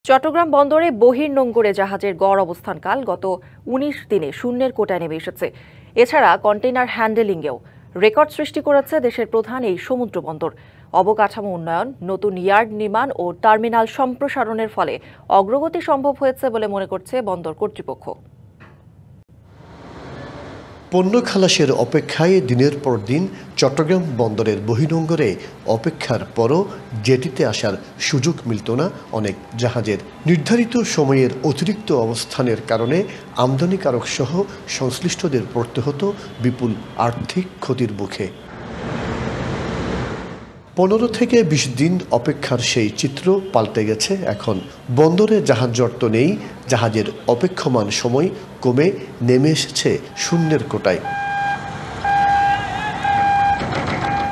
চট্টগ্রাম বন্দরে বহির্নোঙরে জাহাজের গড় অবস্থানকাল গত ১৯ দিনে শূন্যের কোটায় নেমে এসেছে। এছাড়া কন্টেইনার হ্যান্ডেলিংয়েও রেকর্ড সৃষ্টি করেছে দেশের প্রধান এই সমুদ্র বন্দর। অবকাঠামো উন্নয়ন, নতুন ইয়ার্ড নির্মাণ ও টার্মিনাল সম্প্রসারণের ফলে অগ্রগতি সম্ভব হয়েছে বলে মনে করছে বন্দর কর্তৃপক্ষ। পণ্য খালাসের অপেক্ষায় দিনের পর দিন চট্টগ্রাম বন্দরের বহির্নোঙরে অপেক্ষার পরও জেটিতে আসার সুযোগ মিলত না অনেক জাহাজের। নির্ধারিত সময়ের অতিরিক্ত অবস্থানের কারণে আমদানিকারক সহ সংশ্লিষ্টদের পড়তে হতো বিপুল আর্থিক ক্ষতির মুখে। ১৫ থেকে ২০ দিন অপেক্ষার সেই চিত্র পাল্টে গেছে এখন। বন্দরে জাহাজ জড়ত নেই, জাহাজের অপেক্ষমান সময় কমে নেমে এসেছে শূন্যের কোটায়।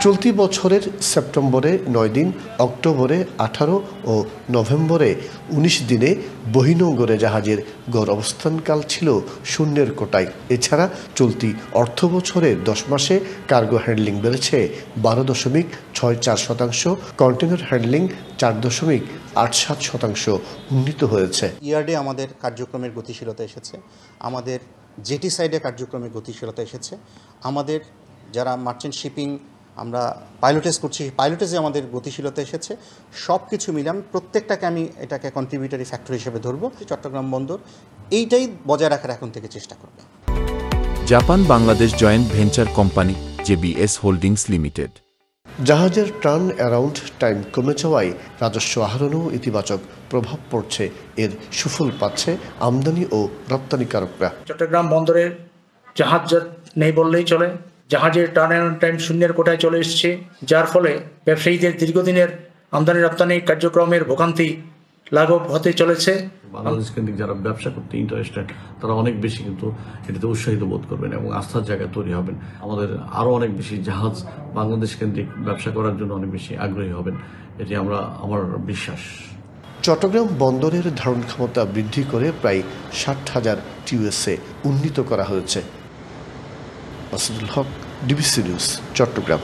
চলতি বছরের সেপ্টেম্বরে ৯ দিন, অক্টোবরে ১৮ ও নভেম্বরে ১৯ দিনে বহির্নোঙরে জাহাজের গড় অবস্থানকাল ছিল শূন্যের কোটায়। এছাড়া চলতি অর্থ বছরের ১০ মাসে কার্গো হ্যান্ডলিং বেড়েছে ১২.৬৪%, কন্টেইনার হ্যান্ডলিং ৪.৮৭% উন্নীত হয়েছে। ইয়ার্ডে আমাদের কার্যক্রমের গতিশীলতা এসেছে, আমাদের জেটি সাইডে কার্যক্রমের গতিশীলতা এসেছে, আমাদের যারা মার্চেন্ট শিপিং আমরা পাইলটেজ করছি, পাইলটেজে আমাদের গতিশীলতা এসেছে। সব কিছু মিলে আমি প্রত্যেকটাকে এটাকে কন্ট্রিবিউটরি ফ্যাক্টর হিসেবে ধরবো। চট্টগ্রাম বন্দর এইটাই বজায় রাখার এখন থেকে চেষ্টা করবে। Japan Bangladesh joint venture company JBS holdings limited. জাহাজের টার্ন অ্যারাউন্ড টাইম কমে যাওয়ায় রাজস্ব আহরণেও ইতিবাচক প্রভাব পড়ছে। এর সুফল পাচ্ছে আমদানি ও রপ্তানিকারকরা। চট্টগ্রাম বন্দরের জাহাজ নেই বললেই চলে। জাহাজের টার্ন অ্যারাউন্ড টাইম শূন্যের কোটায় চলে এসেছে, যার ফলে ব্যবসায়ীদের দীর্ঘদিনের আমদানি রপ্তানি কার্যক্রমের ভোগান্তি লাঘব হতে চলেছে। বাংলাদেশ কেন্দ্রিক যারা ব্যবসা করতে ইন্টারেস্টেড তারা অনেক বেশি কিন্তু এটাতে উৎসাহিত বোধ করবেন এবং আস্থার জায়গা তৈরি হবেন। আমাদের আরও অনেক বেশি জাহাজ বাংলাদেশ কেন্দ্রিক ব্যবসা করার জন্য অনেক বেশি আগ্রহী হবেন, এটি আমার বিশ্বাস। চট্টগ্রাম বন্দরের ধারণ ক্ষমতা বৃদ্ধি করে প্রায় ৬০,০০০ টিউএসএ উন্নীত করা হয়েছে। মাসুদুল হক, ডিবিসি নিউজ, চট্টগ্রাম।